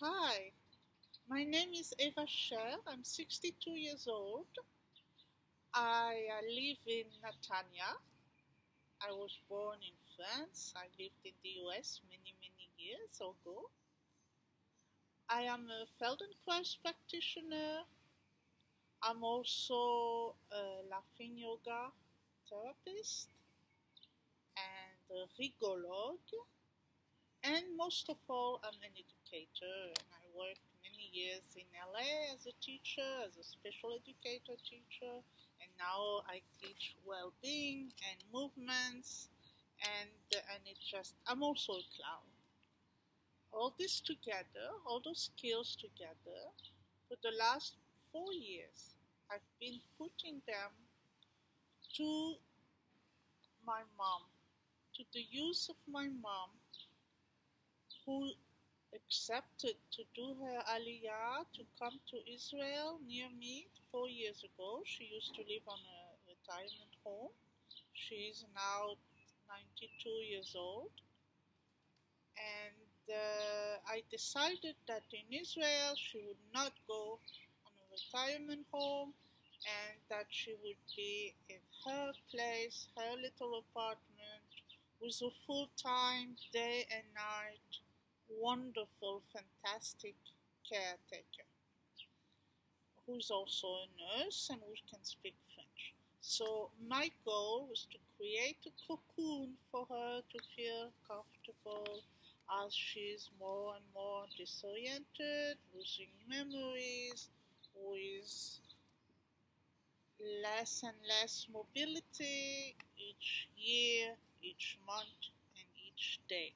Hi, my name is Eva Scher. I'm 62 years old. I live in Netanya. I was born in France. I lived in the US many, many years ago. I am a Feldenkrais practitioner. I'm also a laughing yoga therapist and a rigologue. And most of all, I'm an educator, and I worked many years in LA as a teacher, as a special educator teacher, and now I teach well-being and movements, and it's just I'm also a clown. All this together, all those skills together, for the last 4 years, I've been putting them to my mom, to the use of my mom, who accepted to do her aliyah to come to Israel near me 4 years ago. She used to live on a retirement home. She is now 92 years old. And I decided that in Israel she would not go on a retirement home and that she would be in her place, her little apartment, with a full time, day and night, wonderful, fantastic caretaker who is also a nurse and who can speak French. So my goal was to create a cocoon for her to feel comfortable as she's more and more disoriented, losing memories, with less and less mobility each year, each month, and each day.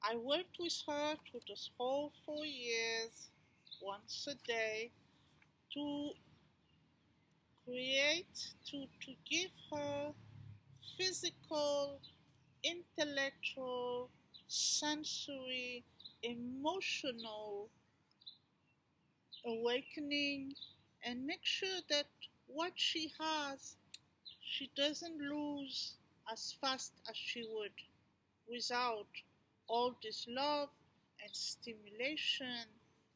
I worked with her through this whole 4 years, once a day, to to give her physical, intellectual, sensory, emotional awakening, and make sure that what she has, she doesn't lose as fast as she would without all this love and stimulation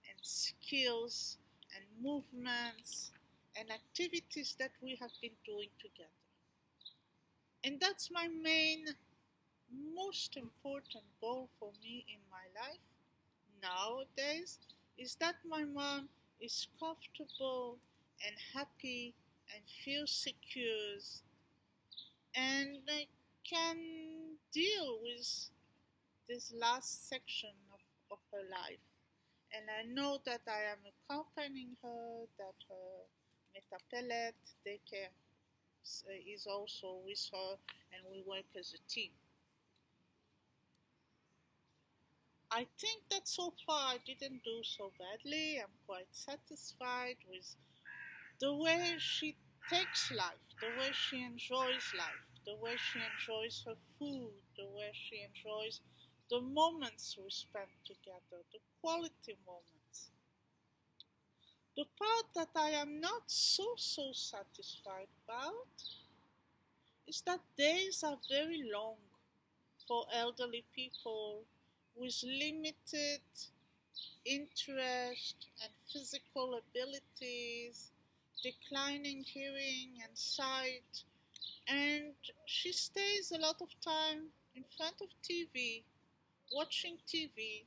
and skills and movements and activities that we have been doing together. And that's my main, most important goal for me in my life nowadays is that my mom is comfortable and happy and feels secure and can deal with this last section of her life. And I know that I am accompanying her, that her metapelet daycare is also with her, and we work as a team. I think that so far I didn't do so badly. I'm quite satisfied with the way she takes life, the way she enjoys life, the way she enjoys her food, the way she enjoys the moments we spend together, the quality moments. The part that I am not so satisfied about is that days are very long for elderly people with limited interest and physical abilities, declining hearing and sight, and she stays a lot of time in front of TV, watching TV,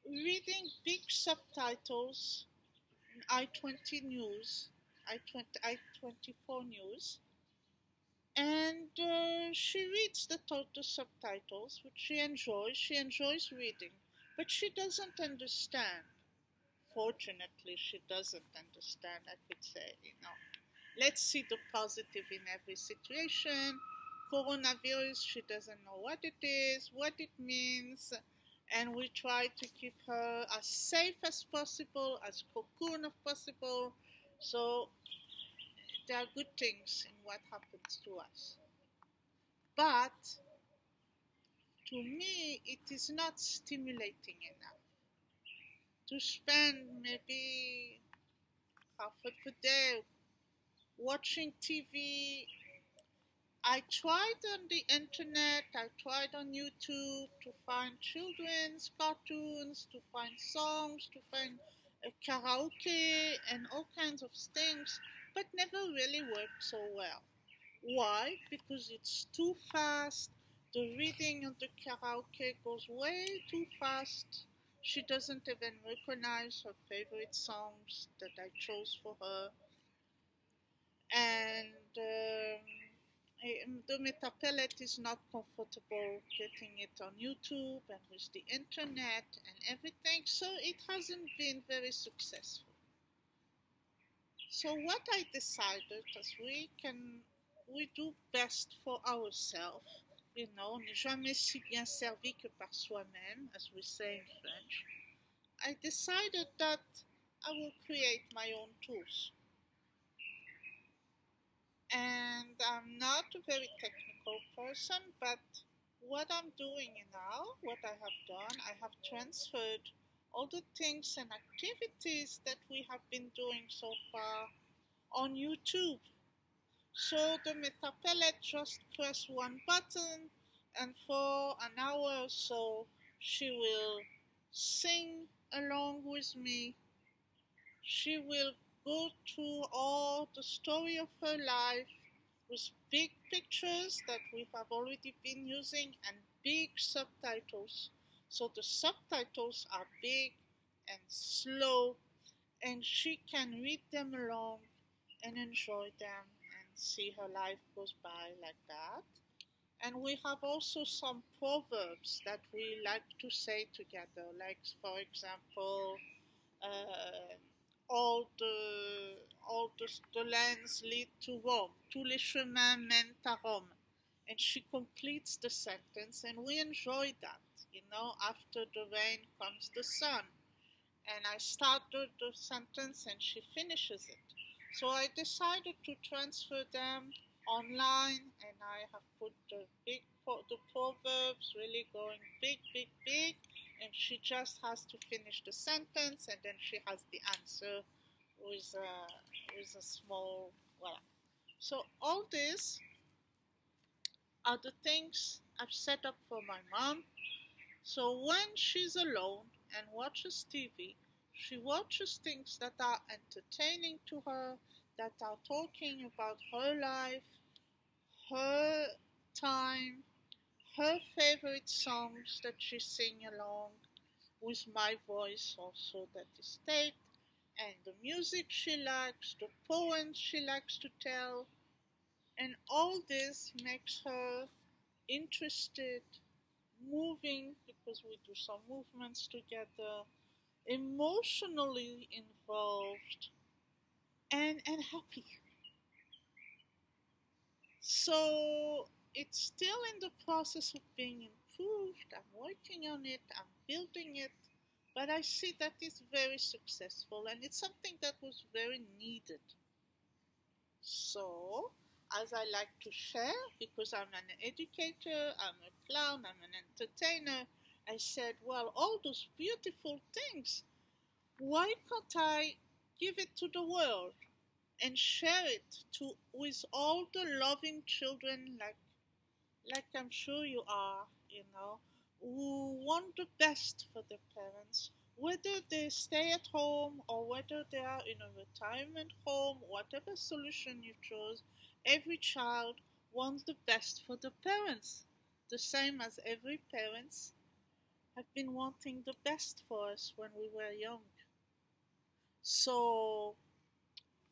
reading big subtitles in I20 News, I24 News, and she reads the subtitles, which she enjoys. She enjoys reading, but she doesn't understand. Fortunately, she doesn't understand, I could say. Let's see the positive in every situation. Coronavirus, she doesn't know what it is, what it means, and we try to keep her as safe as possible, as cocoon as possible. So there are good things in what happens to us. But to me, it is not stimulating enough to spend maybe half of the day watching TV I tried on the internet, I tried on YouTube to find children's cartoons, to find songs, to find karaoke and all kinds of things, but never really worked so well. Why? Because it's too fast. The reading of the karaoke goes way too fast. She doesn't even recognize her favorite songs that I chose for her. And the Metapellet is not comfortable getting it on YouTube and with the internet and everything, so it hasn't been very successful. So what I decided is we do best for ourselves, n'est jamais si bien servi que par soi-même, as we say in French. I decided that I will create my own tools. And I'm not a very technical person, but what I'm doing now, what I have done, I have transferred all the things and activities that we have been doing so far on YouTube. So the Metapellet just press one button, and for an hour or so, she will sing along with me. She will go through all the story of her life with big pictures that we have already been using and big subtitles. So the subtitles are big and slow, and she can read them along and enjoy them and see her life goes by like that. And we have also some proverbs that we like to say together, like, for example, uh, all the lands lead to Rome. Tous les chemins mènent à Rome. And she completes the sentence, and we enjoy that. After the rain comes the sun. And I started the sentence, and she finishes it. So I decided to transfer them online, and I have put the proverbs really going big, big, big, and she just has to finish the sentence, and then she has the answer with a small voilà. So all these are the things I've set up for my mom. So when she's alone and watches TV, she watches things that are entertaining to her, that are talking about her life, her time, her favorite songs that she sing along with my voice also that is taped, and the music she likes, the poems she likes to tell, and all this makes her interested, moving because we do some movements together, emotionally involved, and happy. So it's still in the process of being improved. I'm working on it, I'm building it, but I see that it's very successful and it's something that was very needed. So, as I like to share, because I'm an educator, I'm a clown, I'm an entertainer, I said, well, all those beautiful things, why can't I give it to the world and share it with all the loving children like I'm sure you are, who want the best for their parents, whether they stay at home or whether they are in a retirement home, whatever solution you chose, every child wants the best for the parents, the same as every parents have been wanting the best for us when we were young. So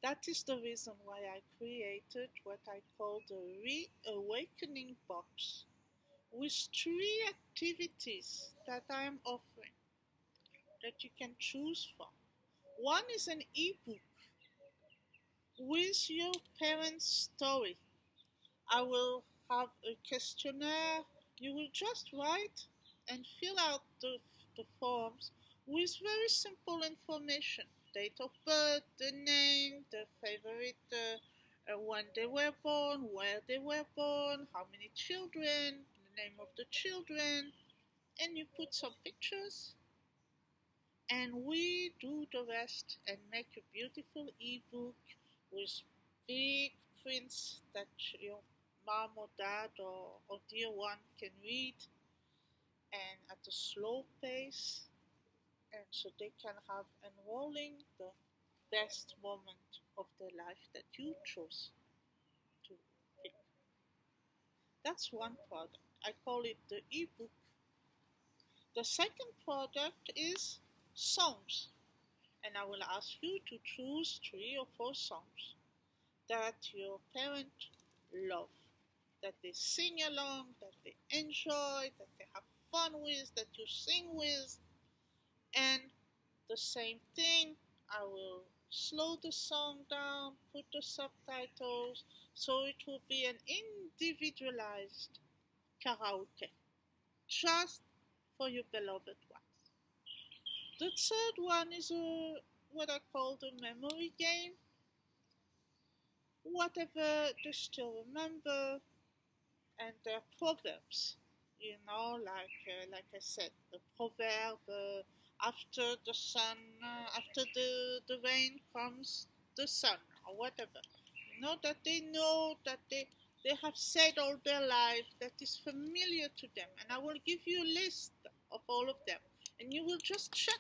that is the reason why I created what I call the Reawakening Box with three activities that I am offering that you can choose from. One is an ebook with your parents' story. I will have a questionnaire. You will just write and fill out the forms with very simple information: date of birth, the name, the favorite, when they were born, where they were born, how many children, the name of the children, and you put some pictures, and we do the rest and make a beautiful ebook with big prints that your mom or dad or dear one can read and at a slow pace, and so they can have enrolling the best moment of their life that you chose to pick. That's one product. I call it the ebook. The second product is songs, and I will ask you to choose 3 or 4 songs that your parents love, that they sing along, that they enjoy, that they have fun with, that you sing with. And the same thing, I will slow the song down, put the subtitles, so it will be an individualized karaoke, just for your beloved ones. The third one is what I call the memory game. Whatever they still remember, and their proverbs. Like I said, the proverb after the sun, after the rain comes the sun, or whatever. That they know that they have said all their life that is familiar to them, and I will give you a list of all of them, and you will just check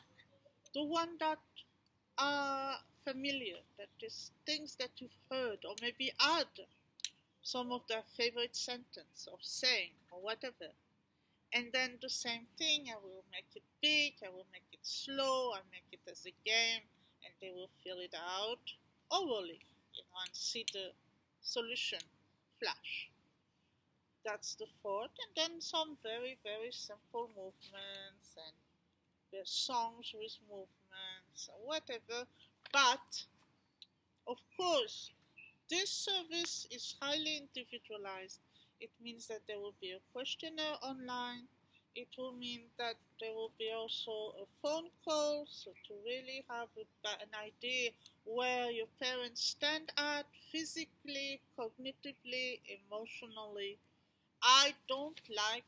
the one that are familiar, that is things that you've heard, or maybe add some of their favorite sentence or saying or whatever. And then the same thing, I will make it big, I will make it slow, I make it as a game, and they will fill it out orally, and see the solution flash. That's the fourth, and then some very, very simple movements and the songs with movements or whatever. But of course, this service is highly individualized. It means that there will be a questionnaire online. It will mean that there will be also a phone call, so to really have an idea where your parents stand at physically, cognitively, emotionally. I don't like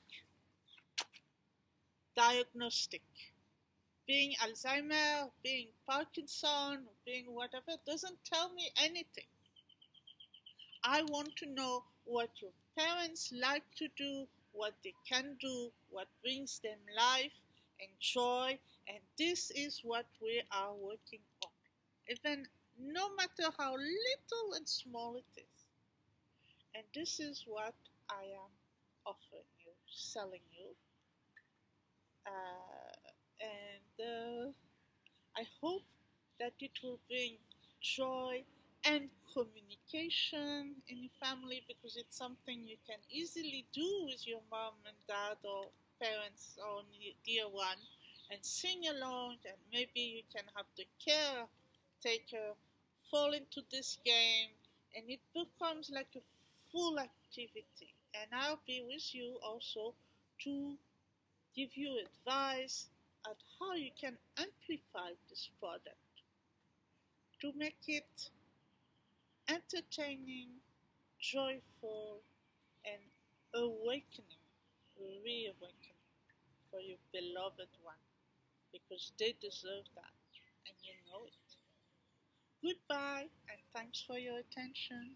diagnostic. Being Alzheimer, being Parkinson, being whatever doesn't tell me anything. I want to know what your parents like to do, what they can do, what brings them life and joy, and this is what we are working on. Even no matter how little and small it is. And this is what I am offering you, selling you. And I hope that it will bring joy and communication in your family, because it's something you can easily do with your mom and dad or parents or dear one, and sing along, and maybe you can have the caretaker fall into this game, and it becomes like a full activity, and I'll be with you also to give you advice on how you can amplify this product to make it entertaining, joyful, and awakening, reawakening for your beloved one, because they deserve that, and you know it. Goodbye, and thanks for your attention.